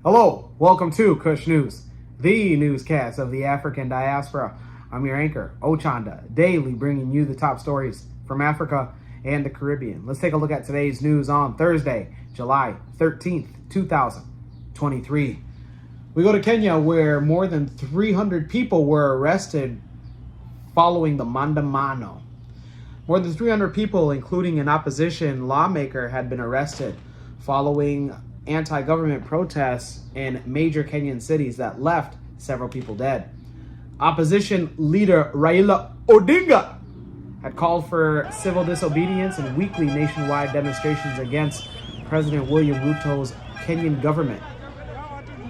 Hello, welcome to Kush News, the newscast of the African diaspora. I'm your anchor, Ochanda, daily bringing you the top stories from Africa and the Caribbean. Let's take a look at today's news on Thursday, July 13th, 2023. We go to Kenya, where more than 300 people were arrested following the maandamano. More than 300 people, including an opposition lawmaker, had been arrested following anti-government protests in major Kenyan cities that left several people dead. Opposition leader Raila had called for civil disobedience and weekly nationwide demonstrations against President William Ruto's Kenyan government,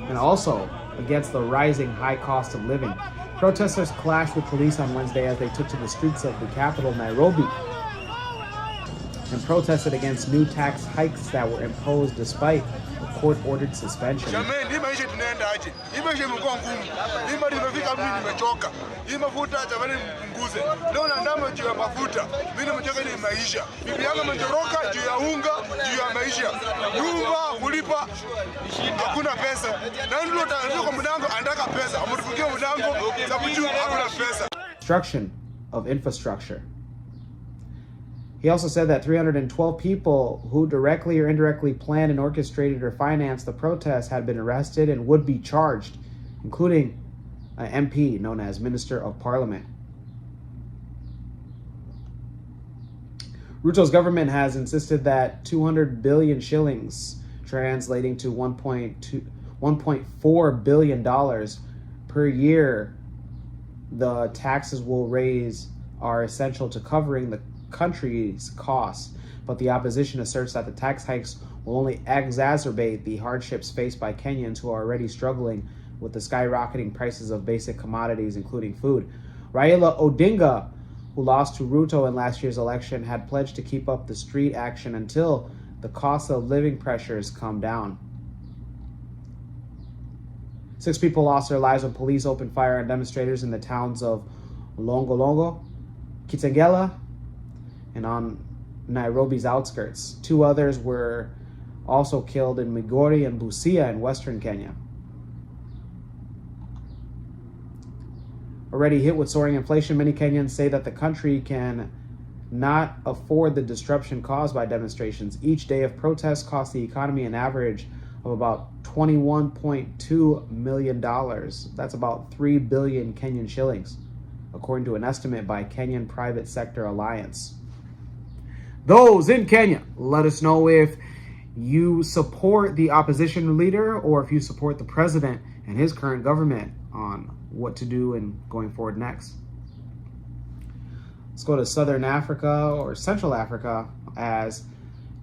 and also against the rising high cost of living. Protesters clashed with police on Wednesday as they took to the streets of the capital, Nairobi, and protested against new tax hikes that were imposed despite a court-ordered suspension. Destruction of infrastructure. He also said that 312 people who directly or indirectly planned and orchestrated or financed the protests had been arrested and would be charged, including an MP known as Minister of Parliament. Ruto's government has insisted that 200 billion shillings, translating to $1.4 billion per year, the taxes will raise are essential to covering the country's costs, but the opposition asserts that the tax hikes will only exacerbate the hardships faced by Kenyans who are already struggling with the skyrocketing prices of basic commodities, including food. Raila Odinga, who lost to Ruto in last year's election, had pledged to keep up the street action until the cost of living pressures come down. 6 people lost their lives when police opened fire on demonstrators in the towns of Longolongo, Kitengela, and on Nairobi's outskirts. 2 others were also killed in Migori and Busia in western Kenya. Already hit with soaring inflation, many Kenyans say that the country can not afford the disruption caused by demonstrations. Each day of protests cost the economy an average of about $21.2 million. That's about 3 billion Kenyan shillings, according to an estimate by Kenyan Private Sector Alliance. Those in Kenya, let us know if you support the opposition leader or if you support the president and his current government on what to do and going forward next. Let's go to Southern Africa or Central Africa as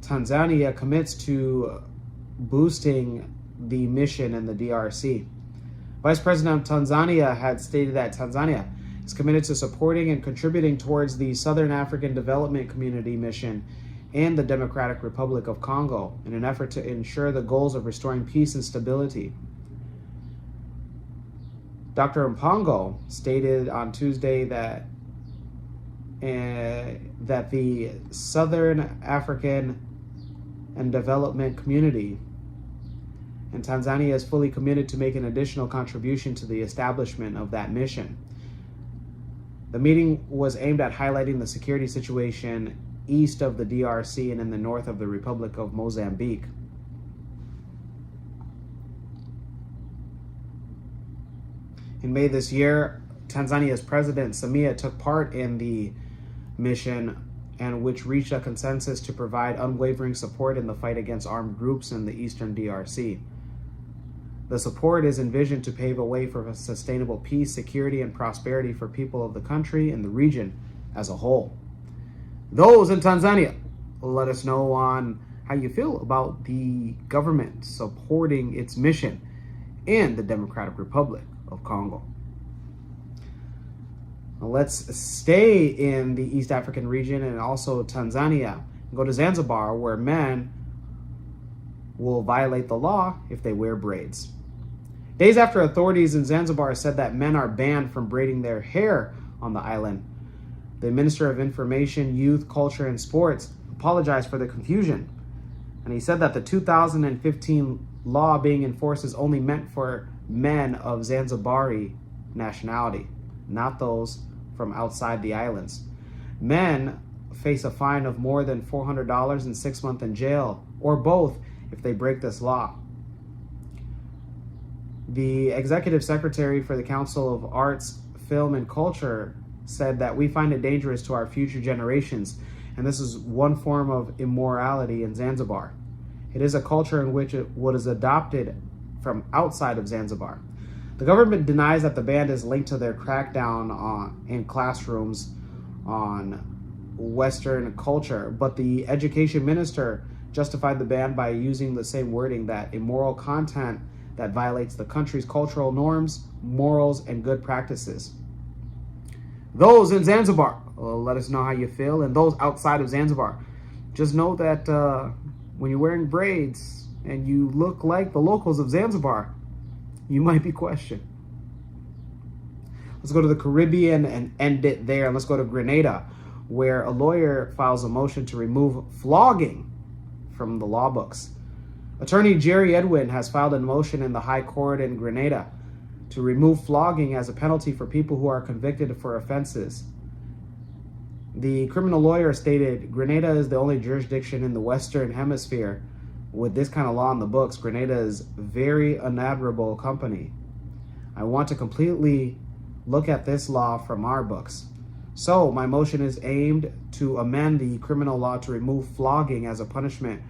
Tanzania commits to boosting the mission in the DRC. Vice President of Tanzania had stated that Tanzania is committed to supporting and contributing towards the Southern African Development Community mission and the Democratic Republic of Congo in an effort to ensure the goals of restoring peace and stability. Dr. Mpango stated on Tuesday that the Southern African and Development Community and Tanzania is fully committed to make an additional contribution to the establishment of that mission. The meeting was aimed at highlighting the security situation east of the DRC and in the north of the Republic of Mozambique. In May this year, Tanzania's President Samia took part in the mission, and which reached a consensus to provide unwavering support in the fight against armed groups in the eastern DRC. The support is envisioned to pave a way for sustainable peace, security, and prosperity for people of the country and the region as a whole. Those in Tanzania, let us know on how you feel about the government supporting its mission in the Democratic Republic of Congo. Now let's stay in the East African region and also Tanzania and go to Zanzibar, where men will violate the law if they wear braids. Days after authorities in Zanzibar said that men are banned from braiding their hair on the island, the Minister of Information, Youth, Culture, and Sports apologized for the confusion. And he said that the 2015 law being enforced is only meant for men of Zanzibari nationality, not those from outside the islands. Men face a fine of more than $400 and 6 months in jail, or both if they break this law. The executive secretary for the Council of Arts, Film, and Culture said that we find it dangerous to our future generations, and this is one form of immorality in Zanzibar. It is a culture in which what is adopted from outside of Zanzibar. The government denies that the ban is linked to their crackdown in classrooms on Western culture, but the education minister justified the ban by using the same wording, that immoral content that violates the country's cultural norms, morals, and good practices. Those in Zanzibar, let us know how you feel, and those outside of Zanzibar, just know that when you're wearing braids and you look like the locals of Zanzibar, you might be questioned. Let's go to the Caribbean and end it there. And let's go to Grenada, where a lawyer files a motion to remove flogging from the law books. Attorney Jerry Edwin has filed a motion in the High Court in Grenada to remove flogging as a penalty for people who are convicted for offenses. The criminal lawyer stated, Grenada is the only jurisdiction in the Western Hemisphere with this kind of law in the books. Grenada is very unadmirable company. I want to completely look at this law from our books. So my motion is aimed to amend the criminal law to remove flogging as a punishment.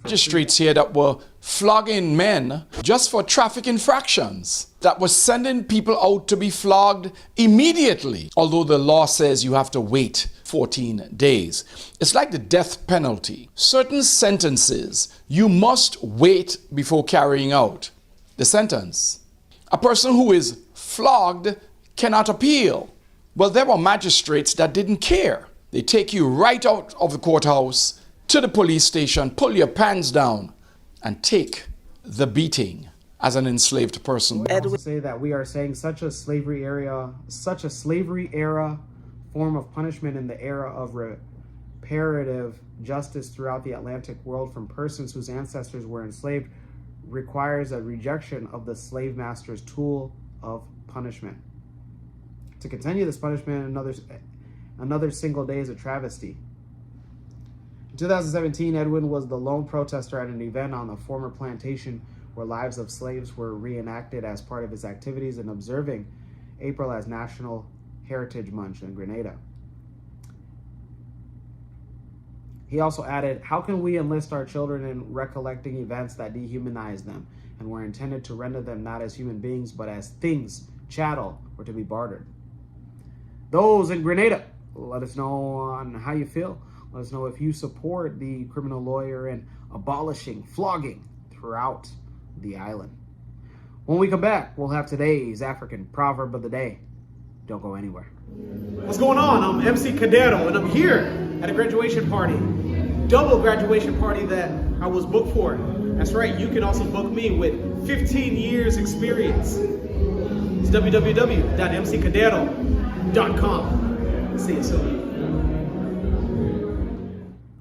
Magistrates here that were flogging men just for traffic infractions, that was sending people out to be flogged immediately, although the law says you have to wait 14 days. It's like the death penalty. Certain sentences you must wait before carrying out the sentence. A person who is flogged cannot appeal. Well, there were magistrates that didn't care. They take you right out of the courthouse to the police station, pull your pants down, and take the beating as an enslaved person. I would say that we are saying such a slavery era form of punishment in the era of reparative justice throughout the Atlantic world from persons whose ancestors were enslaved requires a rejection of the slave master's tool of punishment. To continue this punishment another single day is a travesty. In 2017, Edwin was the lone protester at an event on the former plantation where lives of slaves were reenacted as part of his activities in observing April as National Heritage Month in Grenada. He also added, how can we enlist our children in recollecting events that dehumanize them and were intended to render them not as human beings, but as things, chattel, or to be bartered? Those in Grenada, let us know on how you feel. Let us know if you support the criminal lawyer in abolishing flogging throughout the island. When we come back, we'll have today's African proverb of the day. Don't go anywhere. What's going on? I'm MC Cadero, and I'm here at a graduation party. Double graduation party that I was booked for. That's right, you can also book me with 15 years experience. It's www.mccadero.com. See you soon.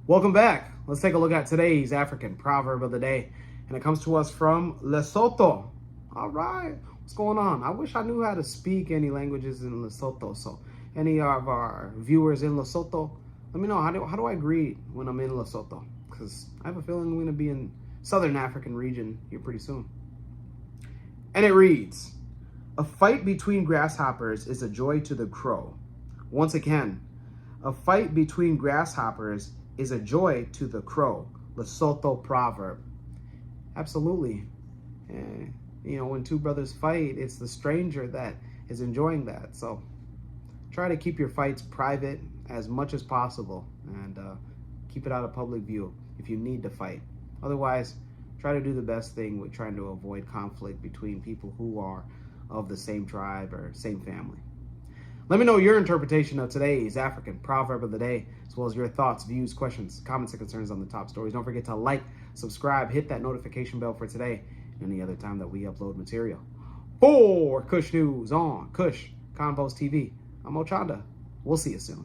Welcome back. Let's take a look at today's African proverb of the day. And it comes to us from Lesotho. All right. What's going on? I wish I knew how to speak any languages in Lesotho. So any of our viewers in Lesotho, let me know. How do I greet when I'm in Lesotho? Because I have a feeling I'm going to be in Southern African region here pretty soon. And it reads, a fight between grasshoppers is a joy to the crow. Once again, a fight between grasshoppers is a joy to the crow. Lesotho proverb. Absolutely. When two brothers fight, it's the stranger that is enjoying that. So try to keep your fights private as much as possible and keep it out of public view if you need to fight. Otherwise, try to do the best thing with trying to avoid conflict between people who are of the same tribe or same family. Let me know your interpretation of today's African proverb of the day, as well as your thoughts, views, questions, comments, and concerns on the top stories. Don't forget to like, subscribe, hit that notification bell for today and any other time that we upload material. For Kush News on Kush Convos TV, I'm Ochanda. We'll see you soon.